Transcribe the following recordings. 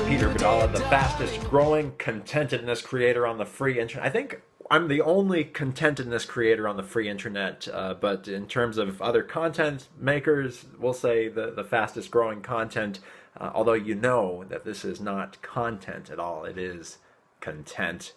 Peter Vidala, the fastest growing contentedness creator on the free internet. I think I'm the only contentedness creator on the free internet, but in terms of other content makers, we'll say the fastest growing content, although you know that this is not content at all, it is content.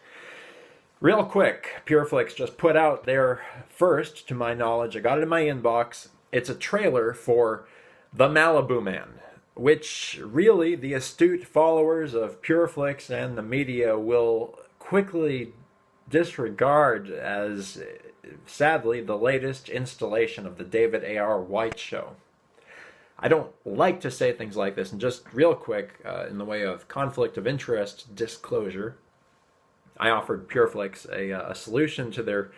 Real quick, PureFlix just put out their first, to my knowledge, I got it in my inbox, it's a trailer for The Malibu Man, which really the astute followers of PureFlix and the media will quickly disregard as, sadly, the latest installation of the David A.R. White show. I don't like to say things like this, and just real quick, in the way of conflict of interest disclosure, I offered PureFlix a solution to their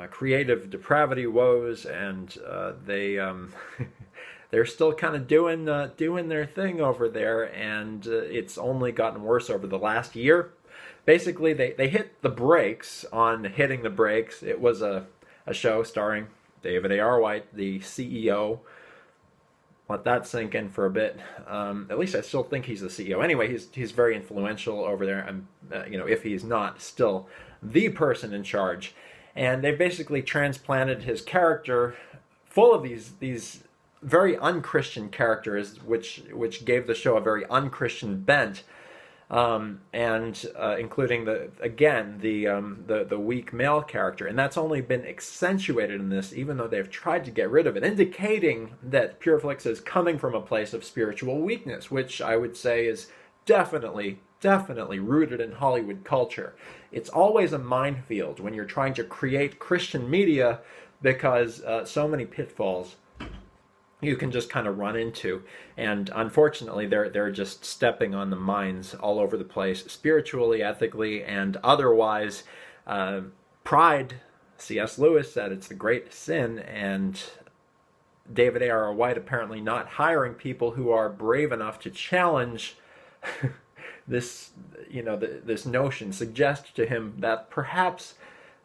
creative depravity woes, and they're still kind of doing their thing over there, and it's only gotten worse over the last year. Basically, they hit the brakes on hitting the brakes. It was a show starring David A.R. White, the CEO. Let that sink in for a bit. At least I still think he's the CEO. Anyway, he's very influential over there, and if he's not, still the person in charge. And they basically transplanted his character, full of these very unchristian characters, which gave the show a very unchristian bent, and including the weak male character, and that's only been accentuated in this, even though they've tried to get rid of it, indicating that PureFlix is coming from a place of spiritual weakness, which I would say is definitely rooted in Hollywood culture. It's always a minefield when you're trying to create Christian media, because so many pitfalls you can just kind of run into, and unfortunately they're just stepping on the mines all over the place, spiritually, ethically, and otherwise. Pride, C.S. Lewis said, it's the great sin, and David A.R. White apparently not hiring people who are brave enough to challenge this notion suggests to him that perhaps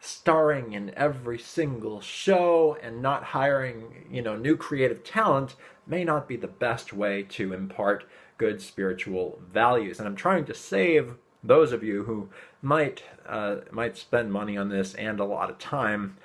starring in every single show and not hiring, new creative talent may not be the best way to impart good spiritual values. And I'm trying to save those of you who might spend money on this and a lot of time.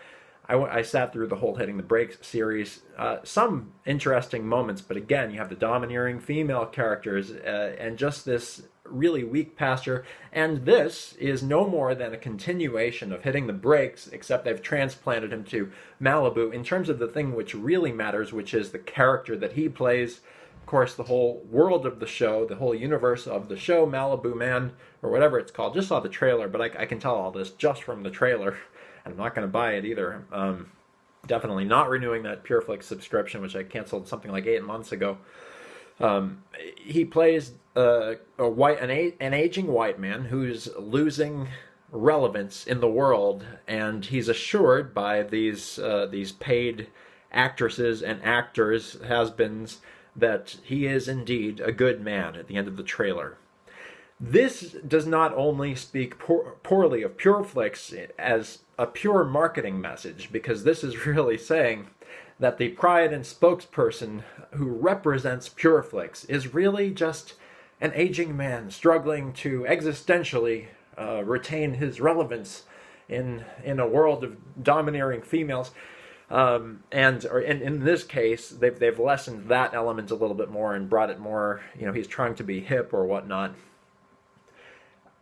I sat through the whole Hitting the Brakes series. Some interesting moments, but again, you have the domineering female characters and just this really weak pastor, and this is no more than a continuation of Hitting the Brakes, except they've transplanted him to Malibu in terms of the thing which really matters, which is the character that he plays. Of course, the whole world of the show, the whole universe of the show, Malibu Man, or whatever it's called. Just saw the trailer, but I can tell all this just from the trailer, and I'm not going to buy it either. Definitely not renewing that PureFlix subscription, which I canceled something like 8 months ago. He plays an aging white man who's losing relevance in the world, and he's assured by these paid actresses and actors, has-beens, that he is indeed a good man at the end of the trailer. This does not only speak poorly of PureFlix as a pure marketing message, because this is really saying that the pride and spokesperson who represents PureFlix is really just an aging man struggling to existentially retain his relevance in a world of domineering females. And in this case, they've lessened that element a little bit more and brought it more, he's trying to be hip or whatnot.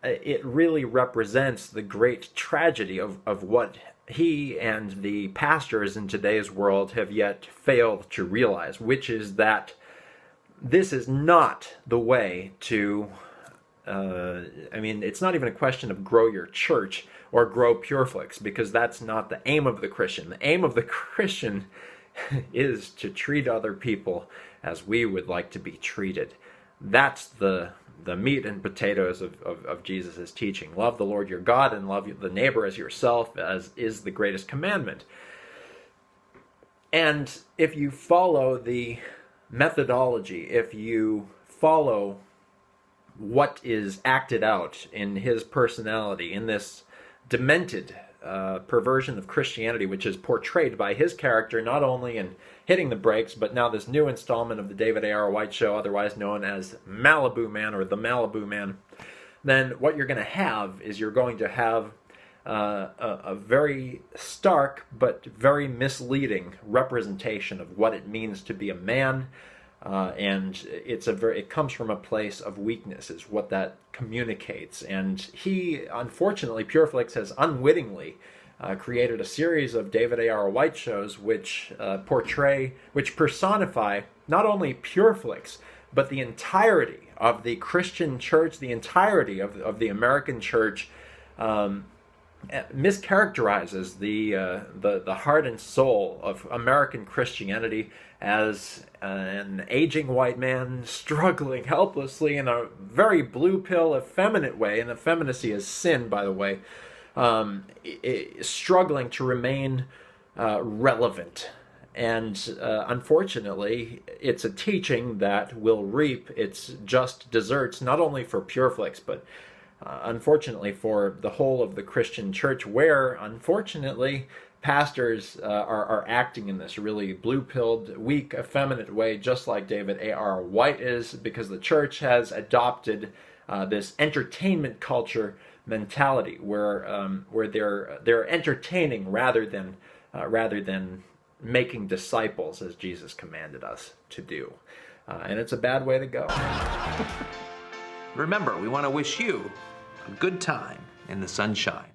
It really represents the great tragedy of what he and the pastors in today's world have yet failed to realize, which is that this is not the way to, it's not even a question of grow your church or grow PureFlix, because that's not the aim of the Christian. The aim of the Christian is to treat other people as we would like to be treated. That's the meat and potatoes of Jesus' teaching. Love the Lord your God and love the neighbor as yourself, as is the greatest commandment. And if you follow the methodology, if you follow what is acted out in his personality, in this demented perversion of Christianity, which is portrayed by his character not only in Hitting the Brakes, but now this new installment of the David A.R. White Show, otherwise known as Malibu Man or The Malibu Man, then what you're going to have is you're going to have a very stark but very misleading representation of what it means to be a man, and it comes from a place of weakness, is what that communicates. And he, unfortunately, Pureflix has unwittingly created a series of David A.R. White shows which personify not only Pureflix, but the entirety of the Christian church, the entirety of the American church, mischaracterizes the heart and soul of American Christianity as an aging white man struggling helplessly in a very blue pill, effeminate way, and effeminacy is sin, by the way, struggling to remain relevant. And unfortunately, it's a teaching that will reap its just deserts, not only for Pureflix, but unfortunately for the whole of the Christian church, where, unfortunately, pastors are acting in this really blue-pilled, weak, effeminate way, just like David A.R. White is, because the church has adopted this entertainment culture mentality, where they're entertaining rather than making disciples, as Jesus commanded us to do. And it's a bad way to go. Remember, we want to wish you a good time in the sunshine.